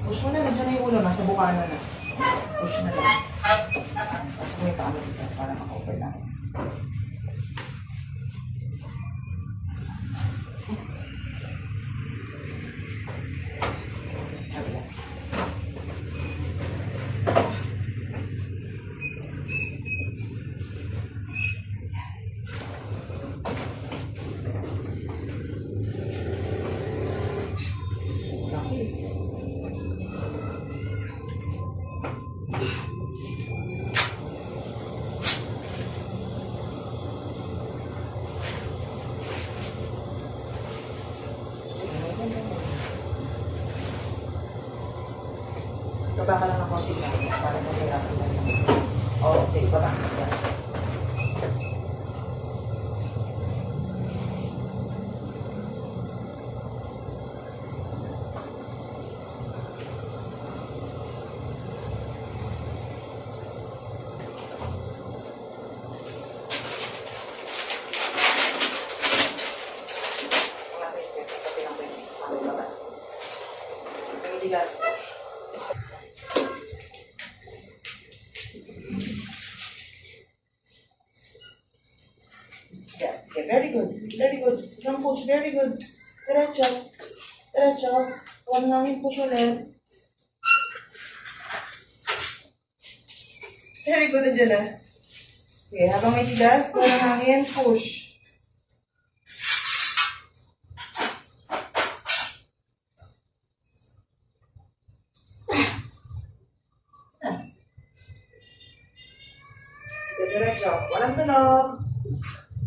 Push mo na, nandiyan na yung ulo, nasa bukana na. Push na lang. Tapos mo yung paano dito para maka-over lang. Baba ka lang ng konti sa akin para mahirapan lang. Okay, baba ka lang. Gas. Yeah, very good. Very good. Don't push. Very good. Diretso. Diretso. One hangin push ulit. Very good din na. Sige, habang may tigas, one hangin push. Diretso. Walang tunog.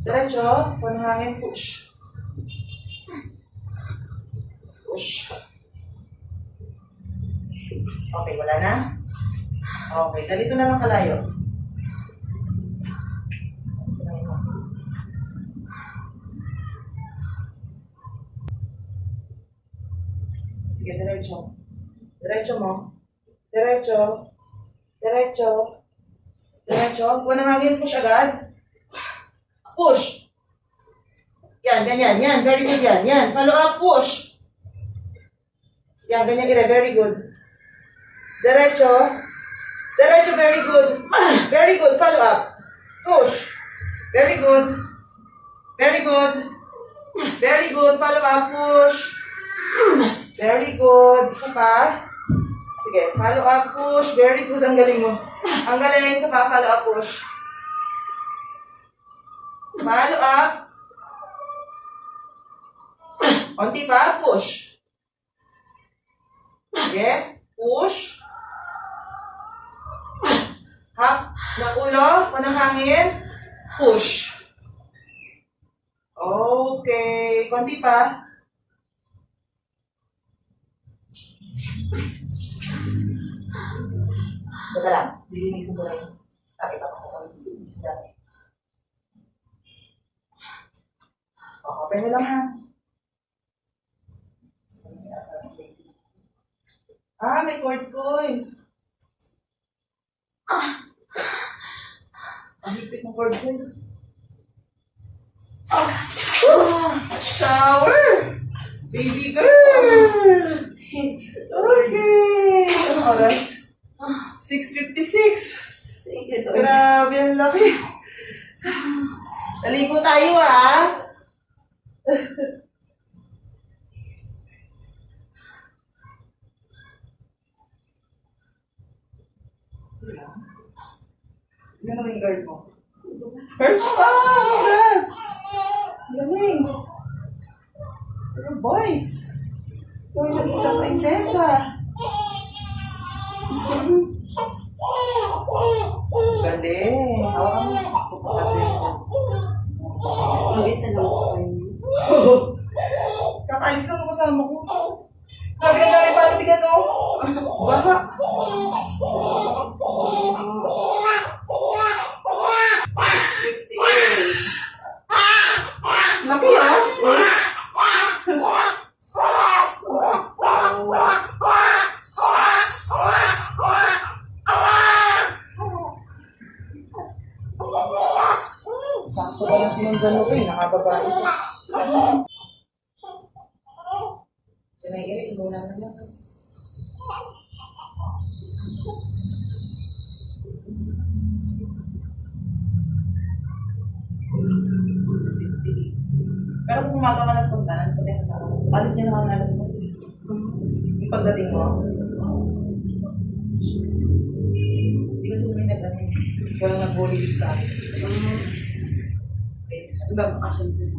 Diretso. Walang hangin. Push. Push. Okay, wala na? Okay, ganito na lang kalayo. Sige, diretso. Diretso mo. Diretso. Diretso. Diretso. Walang hangin. Push agad. Push. Yan, ganyan. Yan, very good yan. Yan, follow up, push. Yan, ganyan ire. Very good. Diretso. Diretso, very good. Very good, follow up. Push. Very good. Very good. Very good, follow up, push. Very good. Isa pa. Sige, follow up, push. Very good, ang galing mo. Ang galing, isa pa, follow up, push. Follow up. Konti pa, push. Sige, push. Hap na ulo, panang hangin. Push. Okay, konti pa. Teka lang, lilinisin ko na yun. Takit ako kung dami. Okay na lang ha. May cord coin. Ang hipit ng cord coin. Shower! Baby girl! Okay! Anong oras? 6:56. Grabe, ang laki. Naligo tayo Yan ang guard mo. First time! Congrats! Lamig! Pero boys! Ikaw yung isang prinsesa! Galing! Hawakan mo. Mabis na lang ako. Kakaalis lang ang kasama ko. Grabe, ang dami paano bigat o. Baha. Laki Sakto ba yung sinundan mo ko eh, nakababae pa. Sinaiirin mo na naman. Pero kung umaga ka nagpuntahan, pwede kasama mo. Alis niya naman alas mo. Yung pagdating mo, hindi kasi may nag-ano. Walang nag-bully sa akin. Okay. Ibang bakasyon ko sa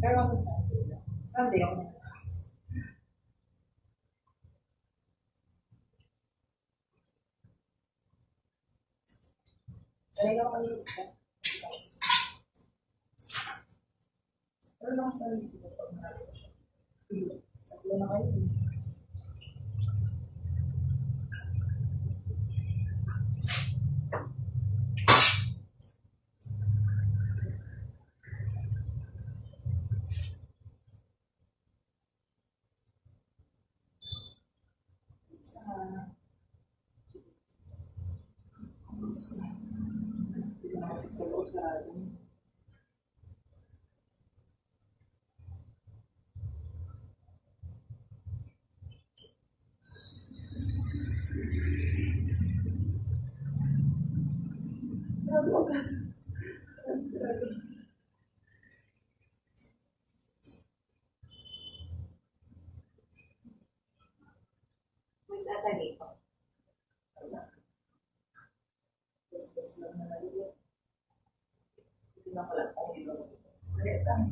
Pero ako Sunday lang. Sunday ako na. Sanay lang ako kanina. Pero lang sa rin sila pag marami ko siya. Tatlo na kayo. Sa loob sa atin. magtatagi ko. Basta lang na nalilip. Hindi na pala ako dito. Ulit kami.